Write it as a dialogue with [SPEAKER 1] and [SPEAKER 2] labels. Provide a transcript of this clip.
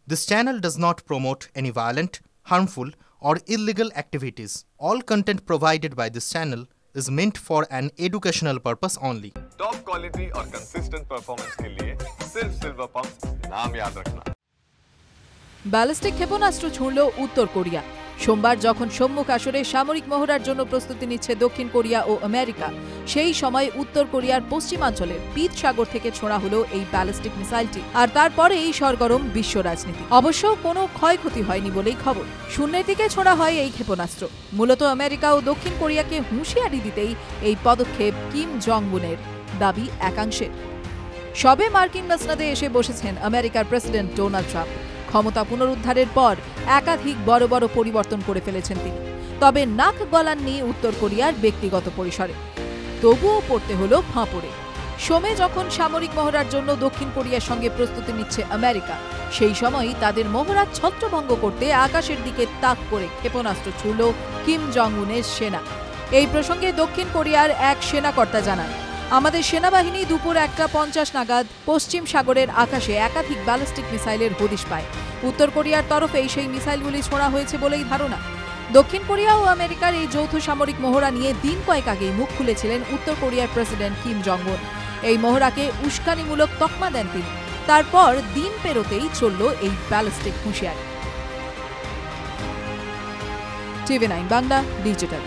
[SPEAKER 1] This channel does not promote any violent, harmful, or illegal activities. All content provided by this channel is meant for an educational purpose only.
[SPEAKER 2] Top quality और consistent performance के लिए सिर्फ silver pump नाम याद रखना।
[SPEAKER 3] Ballistic ক্ষেপণাস্ত্র ছুঁড়ল উত্তর Korea. সোমবার যখন সম্মুখ আসরে সামরিক মহড়ার জন্য প্রস্তুতি নিচ্ছে দক্ষিণ কোরিয়া ও আমেরিকা, সেই সময় উত্তর কোরিয়ার পশ্চিমাঞ্চলের পিত সাগর থেকে ছোড়া হলো এই ব্যালিস্টিক মিসাইলটি। আর তারপরেই সরগরম বিশ্ব রাজনীতি। অবশ্য কোনো ক্ষয়ক্ষতি হয়নি বলেই খবর। শূন্যের দিকে ছোড়া হয় এই ক্ষেপণাস্ত্র। মূলত আমেরিকা ও দক্ষিণ কোরিয়াকে হুঁশিয়ারি দিতেই এই পদক্ষেপ কিম জং উনের দাবি একাংশের। সবে মার্কিন মসনদে এসে বসেছেন আমেরিকার প্রেসিডেন্ট ডোনাল্ড ট্রাম্প। ক্ষমতা পুনরুদ্ধারের পর একাধিক বড় বড় পরিবর্তন করে ফেলেছেন তিনি। তবে নাক গলাননি উত্তর কোরিয়ার ব্যক্তিগত পরিসরে। তবুও পড়তে হলো ফাঁপড়ে। সোমে যখন সামরিক মহড়ার জন্য দক্ষিণ কোরিয়ার সঙ্গে প্রস্তুতি নিচ্ছে আমেরিকা, সেই সময়ই তাদের মহড়া ছত্রভঙ্গ করতে আকাশের দিকে তাক করে ক্ষেপণাস্ত্র ছুড়ল কিম জং উনের সেনা। এই প্রসঙ্গে দক্ষিণ কোরিয়ার এক সেনাকর্তা জানান, আমাদের সেনাবাহিনী দুপুর 1:50 নাগাদ পশ্চিম সাগরের আকাশে একাধিক ব্যালিস্টিক মিসাইলের হদিশ পায়। উত্তর কোরিয়ার তরফেই সেই মিসাইলগুলি ছোড়া হয়েছে বলেই ধারণা। দক্ষিণ কোরিয়া ও আমেরিকার এই যৌথ সামরিক মহড়া নিয়ে দিন কয়েক আগেই মুখ খুলেছিলেন উত্তর কোরিয়ার প্রেসিডেন্ট কিম জং উন। এই মহড়াকে উস্কানিমূলক তকমা দেন তিনি। তারপর দিন পেরোতেই চলল এই ব্যালিস্টিক হুঁশিয়ারি। TV9 Bangla digital.